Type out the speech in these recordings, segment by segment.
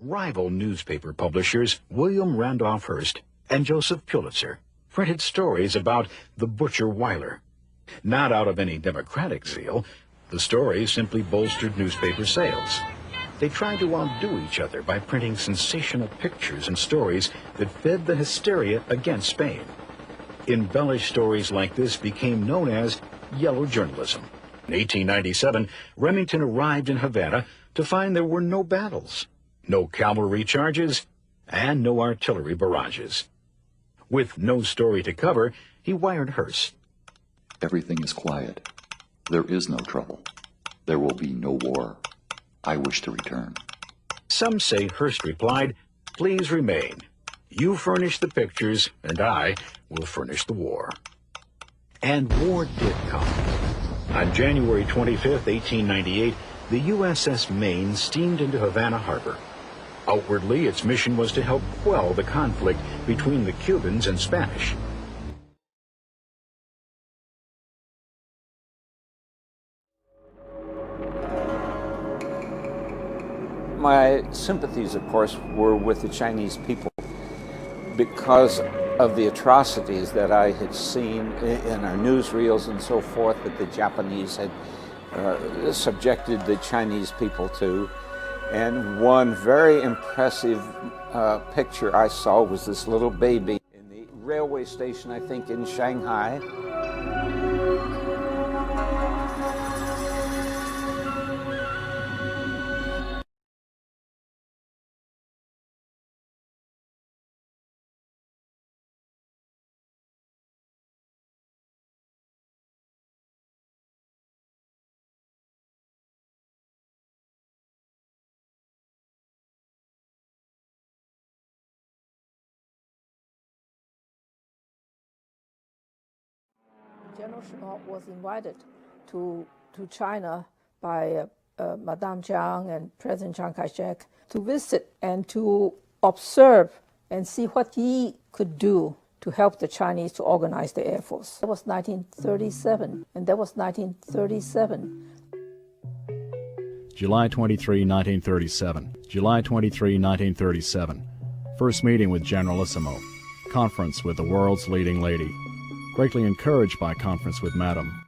Rival newspaper publishers William Randolph Hearst and Joseph Pulitzer printed stories about the butcher Weiler. Not out of any democratic zeal, the stories simply bolstered newspaper sales. They tried to outdo each other by printing sensational pictures and stories that fed the hysteria against Spain. Embellished stories like this became known as yellow journalism. In 1897, Remington arrived in Havana to find there were no battles, no cavalry charges, and no artillery barrages. With no story to cover, he wired Hearst. Everything is quiet. There is no trouble. There will be no war. I wish to return. Some say Hearst replied, "Please remain. You furnish the pictures, and I will furnish the war." And war did come. On January 25, 1898, the USS Maine steamed into Havana Harbor. Outwardly, its mission was to help quell the conflict between the Cubans and Spanish. My sympathies, of course, were with the Chinese people because of the atrocities that I had seen in our newsreels and so forth that the Japanese had subjected the Chinese people to. And one very impressive picture I saw was this little baby in the railway station, I think, in Shanghai. General Shanghai was invited to China by Madame Jiang and President Chiang Kai-shek to visit and to observe and see what he could do to help the Chinese to organize the Air Force. That was 1937, and that was 1937. July 23, 1937. July 23, 1937. First meeting with Generalissimo. Conference with the world's leading lady. Greatly encouraged by conference with Madam.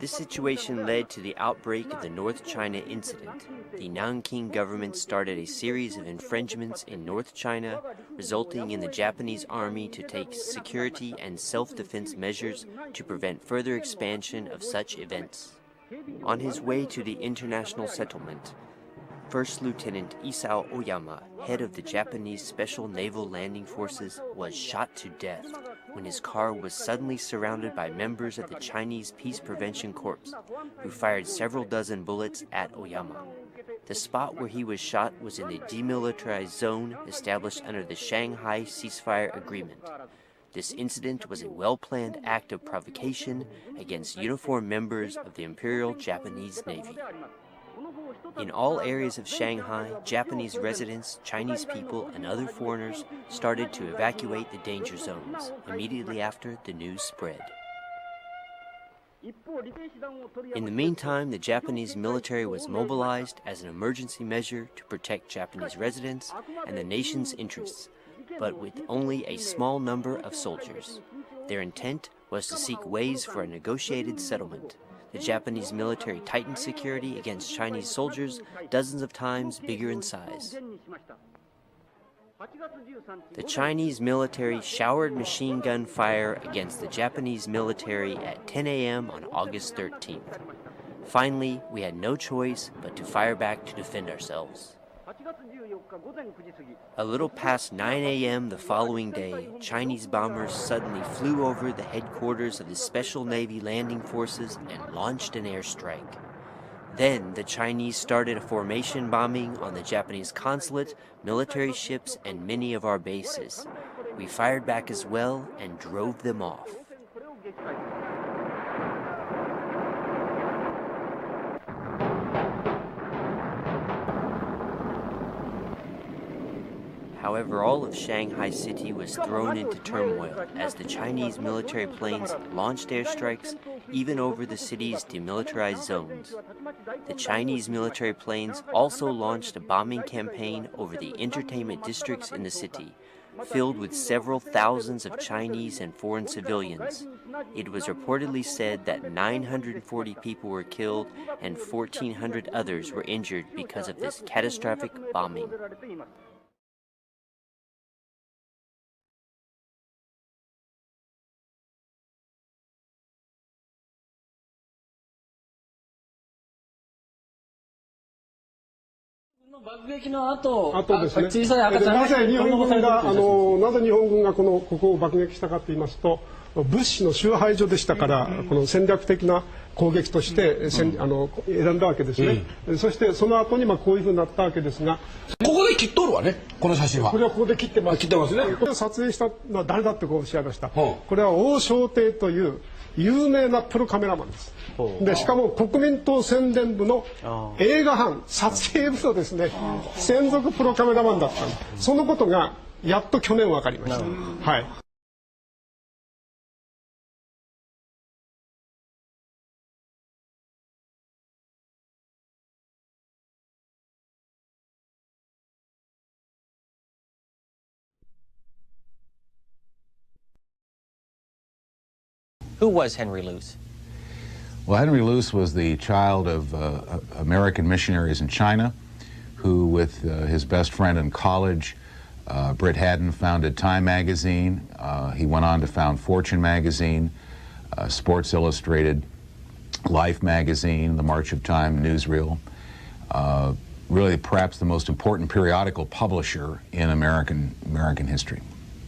This situation led to the outbreak of the North China Incident. The Nanking government started a series of infringements in North China, resulting in the Japanese army to take security and self-defense measures to prevent further expansion of such events. On his way to the international settlement, First Lieutenant Isao Oyama, head of the Japanese Special Naval Landing Forces, was shot to death when his car was suddenly surrounded by members of the Chinese Peace Prevention Corps, who fired several dozen bullets at Oyama. The spot where he was shot was in the demilitarized zone established under the Shanghai ceasefire agreement. This incident was a well-planned act of provocation against uniformed members of the Imperial Japanese Navy. In all areas of Shanghai, Japanese residents, Chinese people, and other foreigners started to evacuate the danger zones immediately after the news spread. In the meantime, the Japanese military was mobilized as an emergency measure to protect Japanese residents and the nation's interests, but with only a small number of soldiers. Their intent was to seek ways for a negotiated settlement. The Japanese military tightened security against Chinese soldiers dozens of times bigger in size. The Chinese military showered machine gun fire against the Japanese military at 10 a.m. on August 13th. Finally, we had no choice but to fire back to defend ourselves. A little past 9 a.m. the following day, Chinese bombers suddenly flew over the headquarters of the Special Navy Landing Forces and launched an airstrike. Then the Chinese started a formation bombing on the Japanese consulate, military ships, and many of our bases. We fired back as well and drove them off. However, all of Shanghai city was thrown into turmoil as the Chinese military planes launched airstrikes even over the city's demilitarized zones. The Chinese military planes also launched a bombing campaign over the entertainment districts in the city, filled with several thousands of Chinese and foreign civilians. It was reportedly said that 940 people were killed and 1,400 others were injured because of this catastrophic bombing.なぜ日本軍がここを爆撃したかと言いますと、物資の集配所でしたから、この戦略的な攻撃として選んだわけですね。そしてその後にこういうふうになったわけですが、ここで切っとるわね、この写真は。これはここで切ってます。切ってますね。これを撮影したのは誰だっておっしゃいました。これは王小亭という有名なプロカメラマンです。でしかも国民党宣伝部の映画班撮影部のですね専属プロカメラマンだったんです。そのことがやっと去年分かりました。はい。Who was Henry Luce? Well, Henry Luce was the child of American missionaries in China, who, with his best friend in college, Britt Haddon, founded Time magazine. He went on to found Fortune magazine, Sports Illustrated, Life magazine, the March of Time newsreel. Really, perhaps the most important periodical publisher in American history.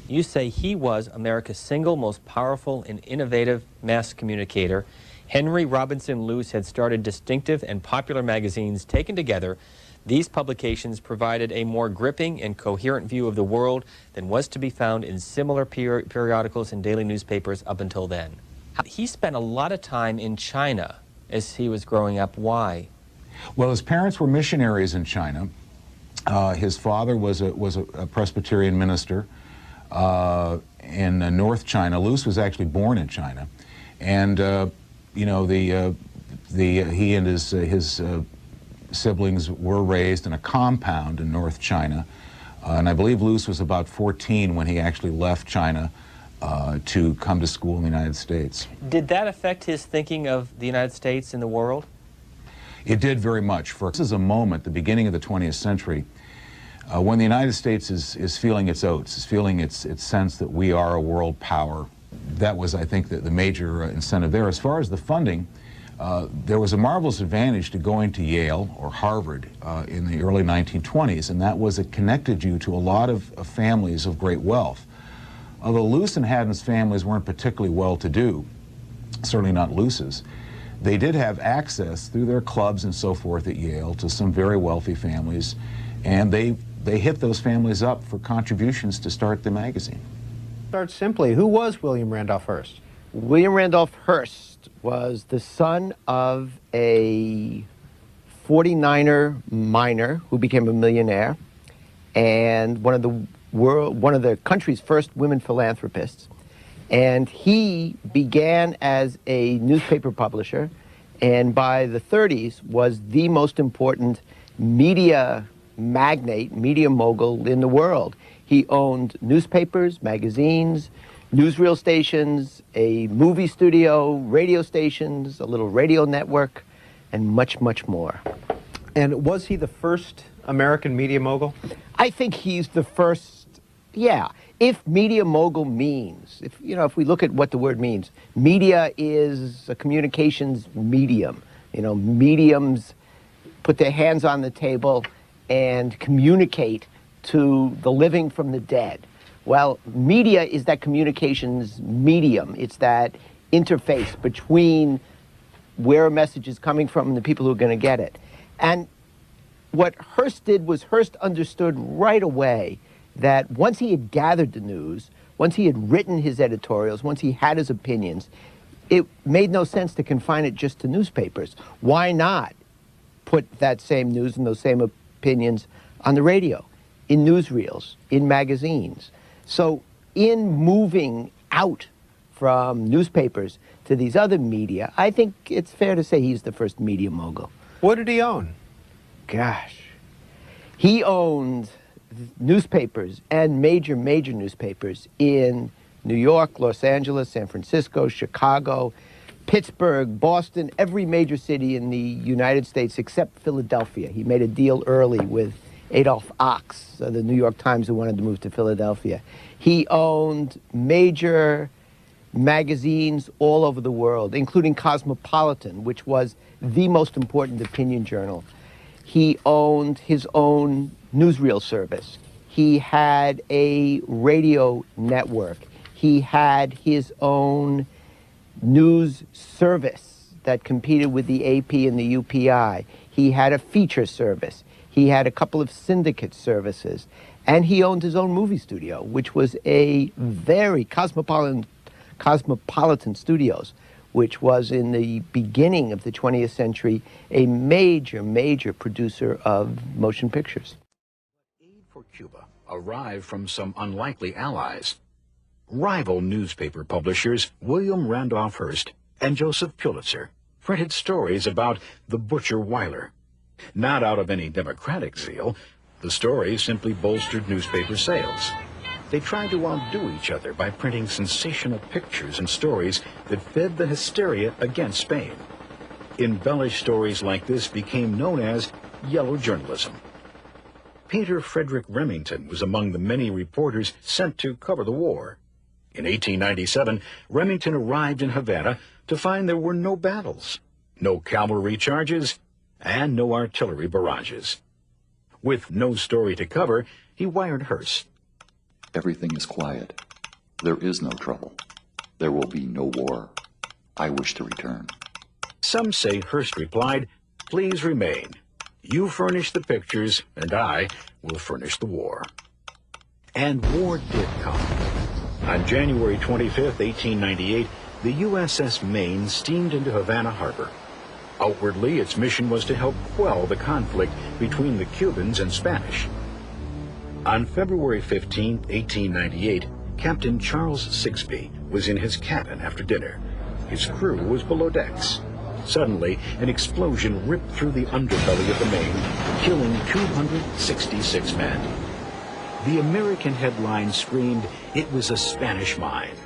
You say he was America's single most powerful and innovative mass communicator. Henry Robinson Luce had started distinctive and popular magazines. Taken together, these publications provided a more gripping and coherent view of the world than was to be found in similar periodicals and daily newspapers up until then. He spent a lot of time in China as he was growing up. Why? Well, his parents were missionaries in China. His father was a Presbyterian minister in North China. Luce was actually born in China, and you know, he and his siblings were raised in a compound in North China, and I believe Luce was about 14 when he actually left China to come to school in the United States. Did that affect his thinking of the United States and the world? It did very much. This is a moment, the beginning of the 20th century, when the United States is feeling its oats, is feeling its sense that we are a world power. That was, I think, the major incentive there. As far as the funding, there was a marvelous advantage to going to Yale or Harvard in the early 1920s, and that was it connected you to a lot of families of great wealth. Although Luce and Haddon's families weren't particularly well-to-do, certainly not Luce's, they did have access through their clubs and so forth at Yale to some very wealthy families, and they hit those families up for contributions to start the magazine. Start simply. Who was William Randolph Hearst? William Randolph Hearst was the son of a 49er miner who became a millionaire, and one of the country's first women philanthropists. And he began as a newspaper publisher, and by the 30s was the most important media magnate, media mogul in the world. He owned newspapers, magazines, newsreel stations, a movie studio, radio stations, a little radio network, and much, much more. And was he the first American media mogul? I think he's the first, yeah. If media mogul means, if we look at what the word means, media is a communications medium. You know, mediums put their hands on the table and communicate to the living from the dead. Well, media is that communications medium. It's that interface between where a message is coming from and the people who are going to get it. And what Hearst did was Hearst understood right away that once he had gathered the news, once he had written his editorials, once he had his opinions, it made no sense to confine it just to newspapers. Why not put that same news and those same opinions on the radio? in newsreels, in magazines. So in moving out from newspapers to these other media, I think it's fair to say he's the first media mogul. What did he own? Gosh. He owned newspapers and major newspapers in New York, Los Angeles, San Francisco, Chicago, Pittsburgh, Boston, every major city in the United States except Philadelphia. He made a deal early with Adolph Ochs, the New York Times, who wanted to move to Philadelphia. He owned major magazines all over the world, including Cosmopolitan, which was the most important opinion journal. He owned his own newsreel service. He had a radio network. He had his own news service that competed with the AP and the UPI. He had a feature service. He had a couple of syndicate services. And he owned his own movie studio, which was a very Cosmopolitan Studios, which was in the beginning of the 20th century a major producer of motion pictures. Aid for Cuba arrived from some unlikely allies. Rival newspaper publishers William Randolph Hearst and Joseph Pulitzer printed stories about the butcher Weyler. Not out of any democratic zeal, the stories simply bolstered newspaper sales. They tried to outdo each other by printing sensational pictures and stories that fed the hysteria against Spain. Embellished stories like this became known as yellow journalism. Painter Frederick Remington was among the many reporters sent to cover the war. In 1897, Remington arrived in Havana to find there were no battles, no cavalry charges, and no artillery barrages. With no story to cover, he wired Hearst. Everything is quiet. There is no trouble. There will be no war. I wish to return. Some say Hearst replied, "Please remain. You furnish the pictures, and I will furnish the war." And war did come. On January 25, 1898, the USS Maine steamed into Havana Harbor. Outwardly, its mission was to help quell the conflict between the Cubans and Spanish. On February 15, 1898, Captain Charles Sigsbee was in his cabin after dinner. His crew was below decks. Suddenly, an explosion ripped through the underbelly of the Maine, killing 266 men. The American headline screamed, "It was a Spanish mine."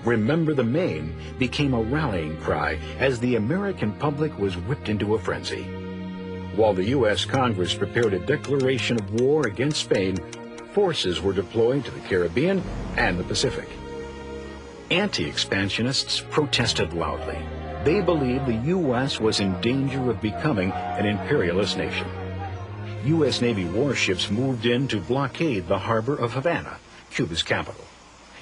"Remember the Maine" became a rallying cry as the American public was whipped into a frenzy. While the U.S. Congress prepared a declaration of war against Spain, forces were deployed to the Caribbean and the Pacific. Anti-expansionists protested loudly. They believed the U.S. was in danger of becoming an imperialist nation. U.S. Navy warships moved in to blockade the harbor of Havana, Cuba's capital.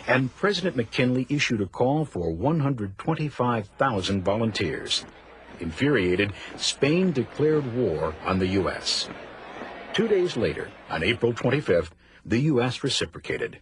And President McKinley issued a call for 125,000 volunteers. Infuriated, Spain declared war on the U.S. 2 days later, on April 25th, the U.S. reciprocated.